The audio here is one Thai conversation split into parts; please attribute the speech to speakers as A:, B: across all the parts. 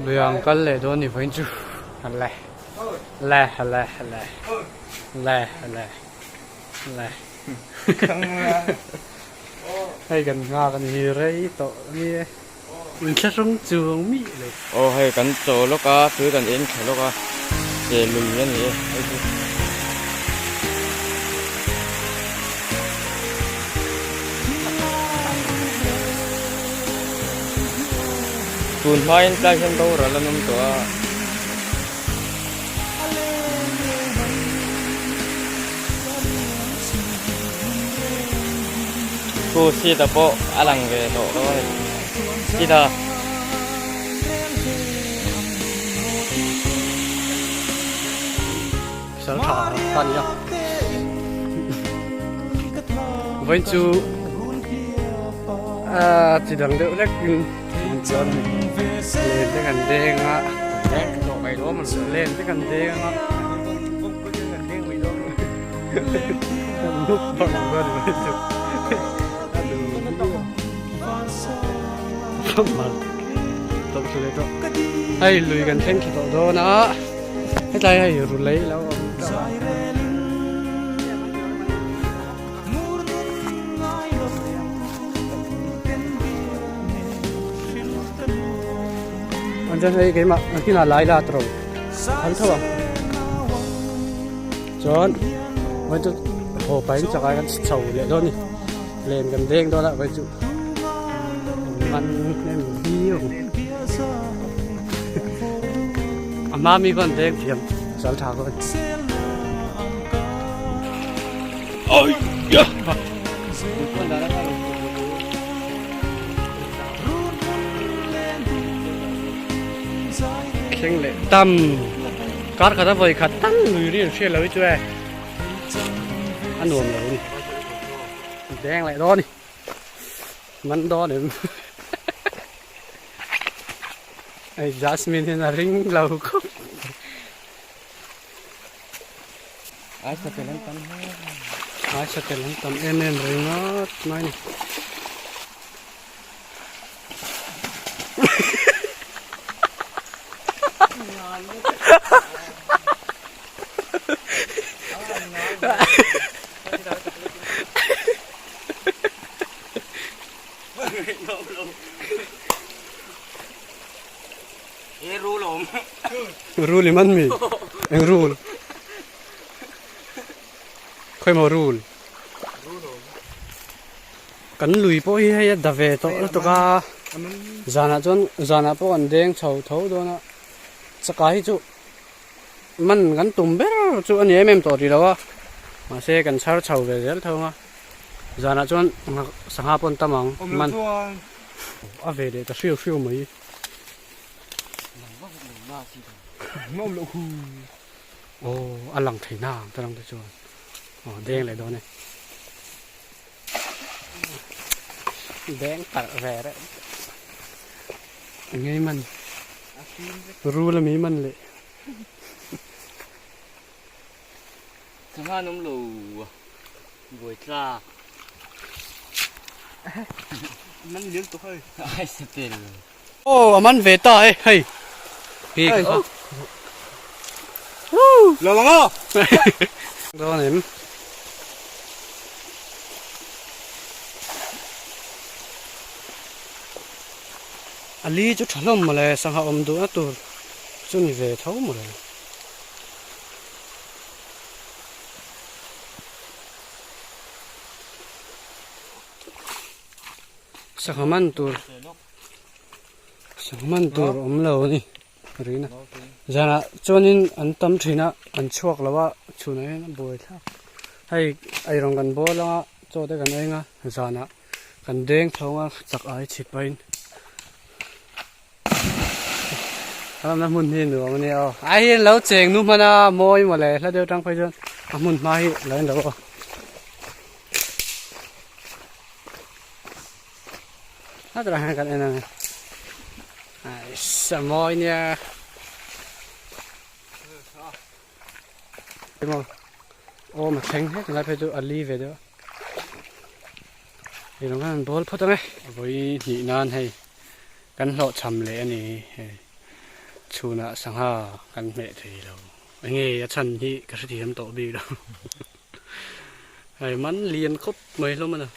A: Lượng cái lệ đó thì phải chú lệ lệ lệ lệ lệ lệ lệ hay gần nga gần gì đấy tổ như mình sẽ sống trường mỹเลย
B: hay gần chỗ lúc á cứ gần yên lúc á để lùi như này tuần mai anh xem đâu rồi là năm tuổi cô si tập bộ alang về độ đó đi đâu
A: sở thọ tan nhau với chú chỉ đằng đỡ lắc chân lên cái gần đen á đen độ mày đó mình lên cái gần đen á lúc bằng bên với chú không mà tập sự đấy đó hay lùi gần thêm khi đó nó cái tay hay rồi lấyแล้วanhจะให้cái mà khi nào lái ra rồi anh thôi chọnวันจะโหไปจากกันเฉาเลยด้วยนี่เล่นกันเด้งด้วยละวันจุมันเล่นดีอยู่อาม่ามีคนเด้งเพียงสาวถาคนโอ้ยยะเข่งเลยตั้มการขัดไฟขัดตั้งลุยเรียนเชื่อเลยช่วยอันนวมเลยนี่แดงไหลร้อนนี่มันร้อนเนี่ยไอ้จัสมินเนี่ยริงเราก็ไอ้สเตลันตันเอ็นริงอ่ะไม่นี่รูลมันมีเอ็งรูลค่อยมารูลกันลุยพวกให้ดับเวทตัวก็จานาพวกอันเด้งเฉาเท่าตัวนะสกายจุมันกันตุ่มเบลจุอันนี้แม่ตัวดีแล้วว่ามาเสกันเฉาเบลเท่ามาจานาจวนสังหาปนตะมังมันอาเวเดจะฟิวไหมngom lộ hù ăn lằng thấy nào ta đang cho đen lại đó này đen tạt về đấy ngay mình ru là mí mình lệ
B: thằng hai nông lù buổi tra
A: มันเลี้ยงตัวเฮ้ย
B: ไอ้สเตล
A: โอ้มันเวตาเฮ้ยพี่
B: ลงอ่ะ
A: โดนเห็นอันนี้จุดถล่มมาเลยสังหารดูนะตัวจุดนี้เวทเท่าหมดเลยสังหารมันตัวเหล่านี่หรือนะจานะจนนี้อันตั้มทีน่ะอันชวกแล้วว่าชุนนี้บ่อยทักให้ไอรองกันบ่แล้วโจได้กันเองอ่ะจานะกันเด้งเท่าว่าจักไอฉิดไปทำน้ำมันนี่หนูมันนี่เอาไอ้แล้วเจ๋งนู้มันอ่ะมอยหมดเลยแล้วเดี๋ยวตั้งไปจนน้ำมันมาให้แล้วเดี๋ยวน่าจะหากันเองนะไอ้สมอยเนี่ยโอ้มาแข่งให้กันไปดูอัลลีเวเดอร์เดี๋ยวน้องกันบอลพอตั้งไงไว้หนีนานให้กันหล่อชำเลยอันนี้ ชูนะสังหากันเมะทีเราไอ้เงี้ยฉันที่กระสีทำโตบีเราไอ้มันเรียนครบไม่แล้วมันอ่ะ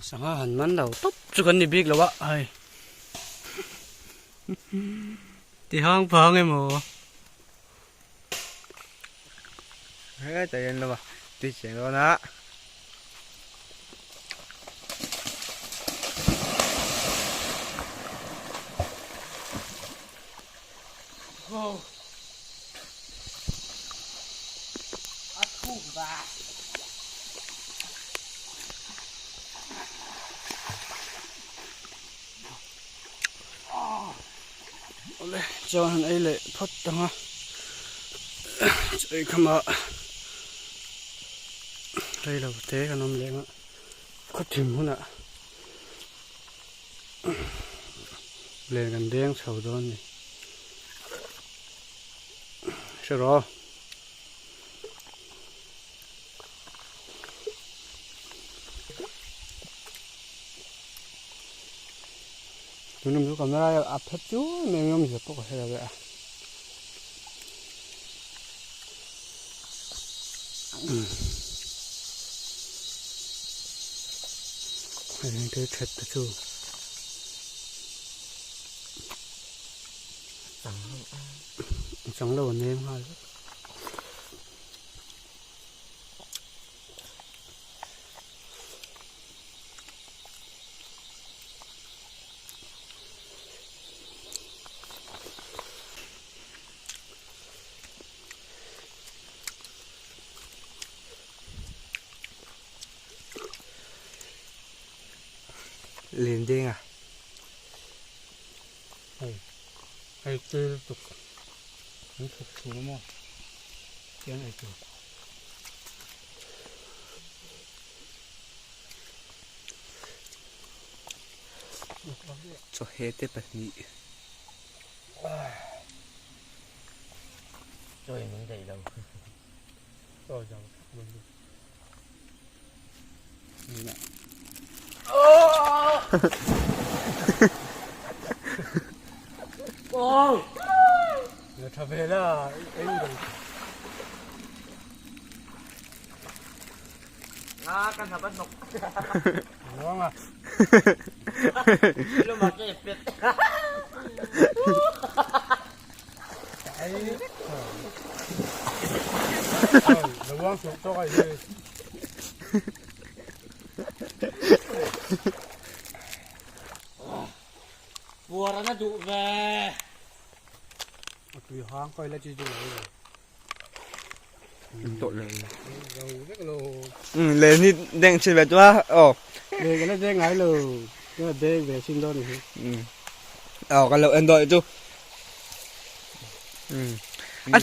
A: สังหาหันมันเราตุ๊บจุกันนี่บิ๊กแล้ววะไอ้ที่ห้องพังไอ้หมู
B: เฮ้ยใจเย็นแล้วว่ะติดเสียงแล้วนะ
A: เลยจอหันไอ้เลยพัดตังอ่ะไอ้ขมาไอ้เราเตะกันน้ำเลี้ยงอ่ะก็ถิ่มหุ่นอ่ะเลี้ยงกันเลี้ยงชาวดอนนี่ใช่หรอ눈좀 누가 카메라에 앞에 쭉 매면 예쁘고 해야 돼. 되게 됐다 주. 장로 원내임 하.
B: liền điên à
A: hay tư tục nó thực sự đúng không cái này được
B: cho hết tiếp bật nhị
C: chơi mình đầy đâu
A: rồi rồi như này
C: ô
A: người ta về là ấy rồi
C: kan sahabat nok
A: đúng không ạ
C: lu pakai pet
A: cái đúng không xuống cho cái gì
C: buarana du về
A: vì hoang coi là chỉ dùng
B: tội lên
A: rồi rất là
B: lên đi đang chơi về cho ồ
A: để cái nó dễ ngái lờ nhưng mà dễ về sinh đôi này
B: cái lẩu ăn đợi chú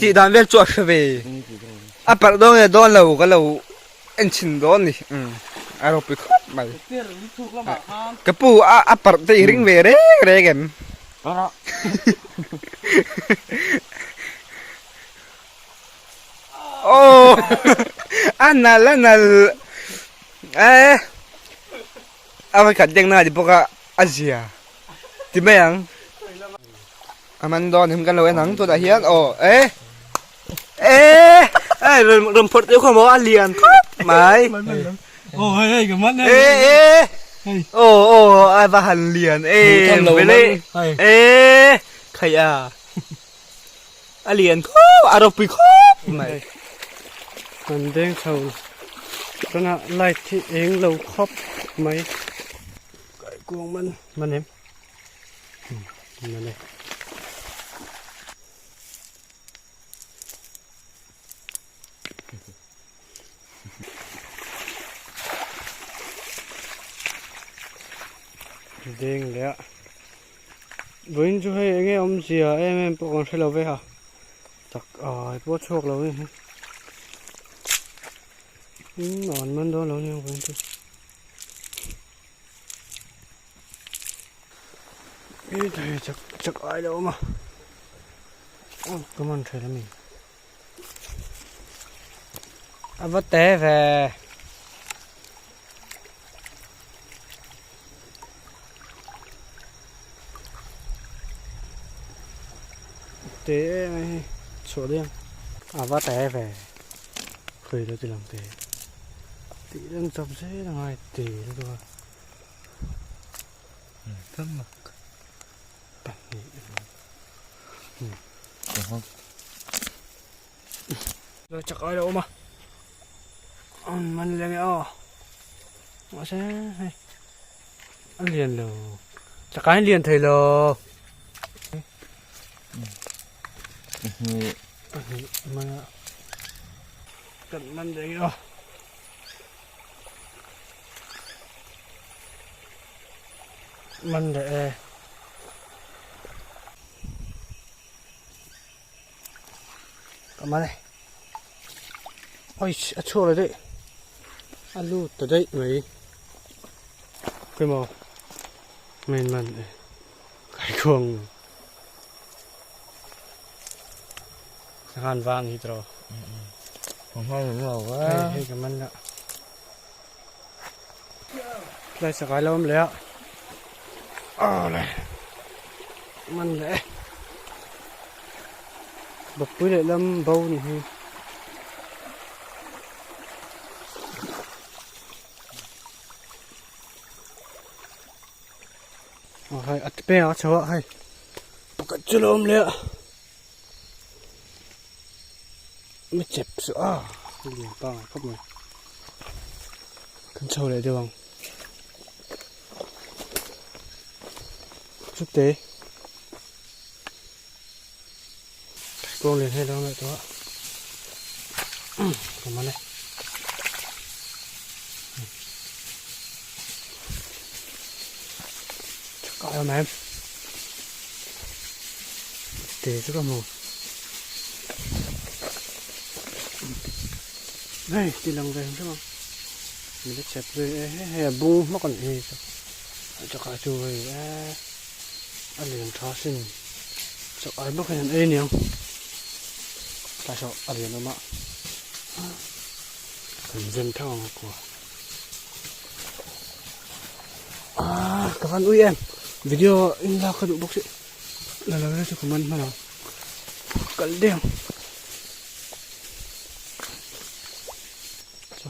B: chị đoàn viên chuột về bắt đầu là đón lẩu cái lẩu anh chín đón đi rồi bị khóc mày cái pu bắt tay ring về đấy cái game
C: đó
B: oh anal apa kadang na di poka Asia di bayang aman don him kan lo enang to da hian rumput yo ko mo alien mai
A: ôi cái mắt này
B: ai ba han liền bele khaya alien ko aropi ko mai
A: mình đang sầu cho nó lại thì em lâu khóc mấy cái cuồng mình em mình này đen lẹ với chú hay nghe ông gì à em bộ còn sẽ lâu về hả chắc bố chuộc lâu ấy ngon mình đó lâu nhiều với chú cái này chắc ai đâu mà cảm ơn thầy là mình vất té về tế này chỗ điên à vắt té về khơi đó từ lòng tế tí đang chọc dễ là ngoài tế rồi thơm mặc bạn nghĩ
C: được không
A: rồi chắc ai đâu mà mình lên nghe mà sẽ ăn liền rồi chắc cái liền thầy rồi mà cần mình đấy rồi mình để cầm mà này ôi chua rồi đấy alu từ đây mấy cái màu mình cái cuồng hàn vàng hít rồi
C: không hay đúng rồi quá
A: hay cảm ơn ạ đây sẽ cái lông lẹ này mình lẹ bật quý lệ lâm bầu này hay ăn bê ở chỗ hay bật chú lông lẹไม่เจ็บสิเลี้ยงป้าครับมึงขึ้นโชว์เลยดีบ้างชุบเตะโกงเลี้ยงให้แล้วเลยตัวกลับมาเลยชักเอาแม่เตะสักหน่อยđây đi lòng về đúng không mình đã chẹp về hay bung nó còn gì cho cả chú về ăn liền tháo xin cho ai bốc hay ăn nhiều tại sao ăn liền nó cần dân theo của các bạn ui em video in ra cái độ bốc sĩ là cho comment mà nào cần đeo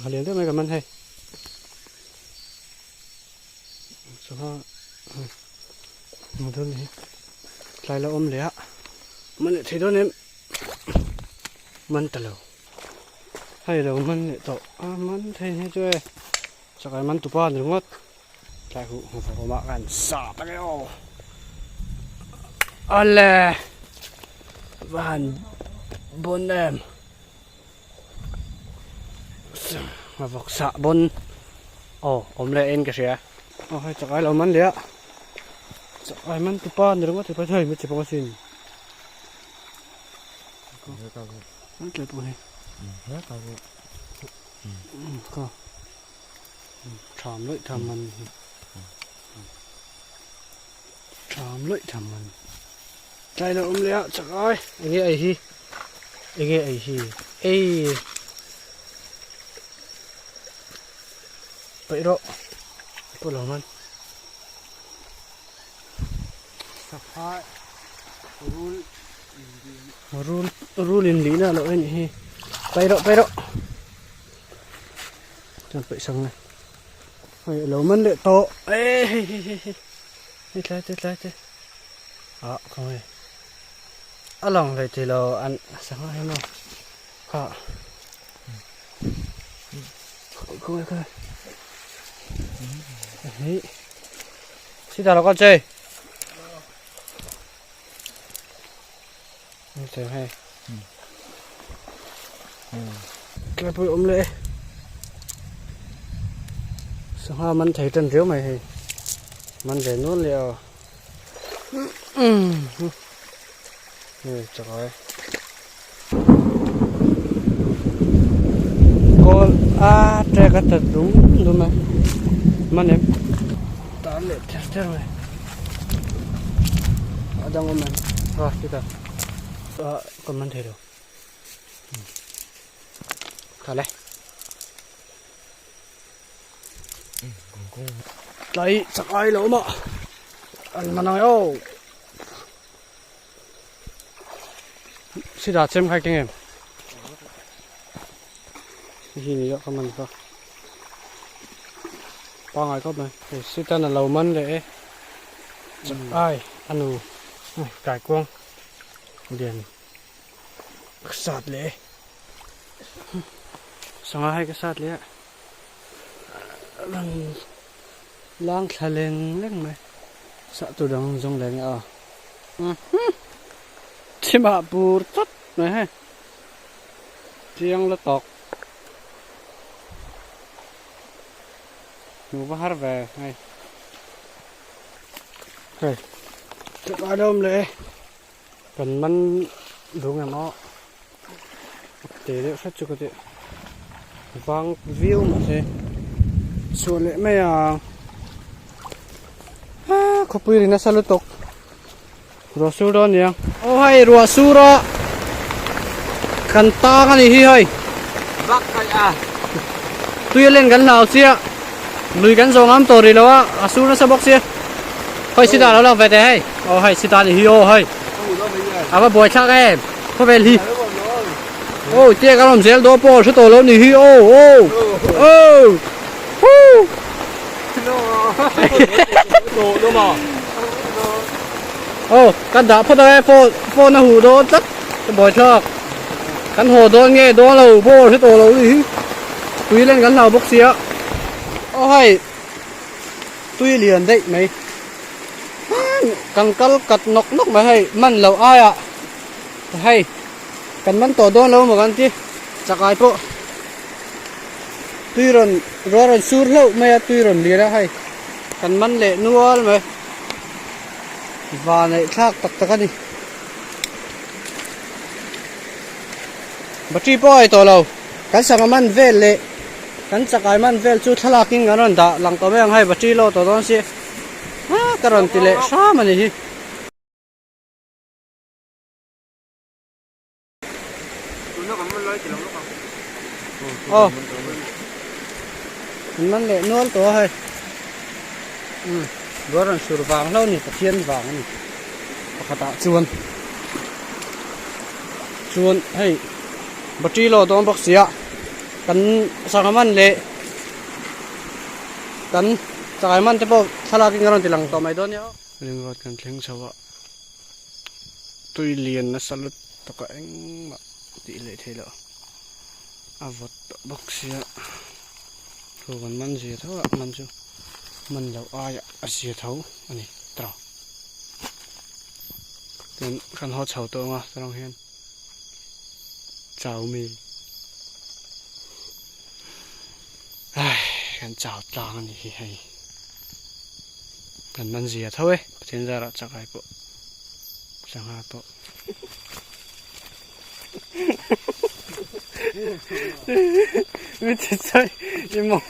A: หาเลี้ยงได้ไหมกับมันให้สภาพมันเท่านี้ใส่ละอมเลยมันเนี่ยที่ตัวนี้มันตะเลวให้เรามันเนี่ยต่อมันให้ช่วยสักการมันตุป้าหนึ่งวัดใส่หูหัวมากันสาบไปแล้วอะไรบ้านบนแอมมาบอกสะบนผมเลยเอ็นกระเสียให้จักไอ้เรามันเลยจักไอ้มันตุป้านหรือว่าถือไปเถยไม่เจ็บปวดสิมันเกิดปุ่นก็ถามเลยทำมันถามเลยทำมันใจเราเลยจักไอ้ไอ้ฮีไปรอพวกเรามันสักพักรูลินลีน่ะเราเอ็นฮีไปรอจนไปสั่งเลยเฮ้ยเรามันเด็ดโตเอ้ยนี่ใช่เขาไงลองเลยที่เราอันสั่งให้มาค่ะคุยนี่สิตาเราก็เจอเจอให้กระปุกอมเลยสภาพมันใช้จนเรียวไหมให้มันใช้นู้นเลยนี่จักไว้ก็แทรกตัดดูไหมมันเนี่ยตาเล็ดเท่าไหร่ada momen kita còn mình thấy được thả lên lấy sắc ai lỗ mà ăn mà nói ô สิดาเต็มใครเก่งเอ็มที่นี่ก็มันก็ปางไอ้ก็เลยสิตาน่ะเรามันเลยจะไอ้อันนู้ไก่กวางเดียนสัตว์เลยสังหารก็สัตว์เลยล้างทะเลเล่นไหมสัตว์ตัวดังจงแรงอ่ะที่มาปูตัดไหมฮะเจียงละตอกหนูบ้าฮาร์เวย์ไงเฮ้ยจะมาดมเลยกันมันดูไงมั้งเดี๋ยวสักจุดก็จะฟังวิวมาสิส่วนเล็กไม่อ่ะเขาพูดในสลุตกรัวสูรเนี่ยโอ้ยรัวสูรกันตากันนี่เฮ้ย
B: บักไก่อ่ะ
A: ตุยเล่นกันแล้วเสียลุยกันสองน้ำตัวดีแล้วว่าสูรน่ะสะบกเสียเฮ้ยสิตาเราไปแต่ให้โอ้ยสิตานี่ฮิโอเฮ้ยเอาว่าบอยชักเองเขาเป็นฮีโอ้เจ๊กันผมเสียตัวโป้ชุดโตแล้วนี่ฮิโอโอ้โอ้ฮู้
B: โดมา
A: โอ้กันด่าพอได้โฟนหูโดนจัดบ่อยชอบกันหัวโดนเงี้ยโดนเราโบที่ตัวเราดิตุยเล่นกันเราบกเสียโอ้ให้ตุยเรียนได้ไหมกันกัลกัดนกมาให้มันเราอ้ายอ่ะให้กันมันต่อโดนเราเหมือนกันที่จะกลายพวกตุยรอนสูรเราไม่ตุยรอนเรียนให้กันมันเละนัวไหมว่าในคลากตักกันดิบัตรีป้อยตัวเรากันสังมันเวลเละกันสักายมันเวลจุดทลากินกันนั่นด่าหลังตัวแม่งให้บัตรีเราตัวนั้นสิกันรันติเละช้ามันนี่โอ้มันเละนวลตัวให้รัวรันสุรบางเล่านี่ตะเคียนบางนี่ปกติชวนให้บัตรีเราต้องบอกเสียกันสังมันเละกันสังมันจะบอกทลากินกันติหลังต่อไม่โดนเนี่ยเรื่องวัดกันเชิงชาวะตุยเลียนนะสลุดตะกะเอ็งมาตีเละเทละอาวัดบอกเสียถูกมันเสียเท่ามันจูมันเราอายเสียเท่าอันนี้ตราเป็นขันหอเฉาตัวมาตรองเห็นเจ้ามีกันเจ้าตางนี่ให้กันมันเสียเท่าเช่นจะรักจักไอ้ปุ๊จังหาตัวไม่ใช่ยังมอง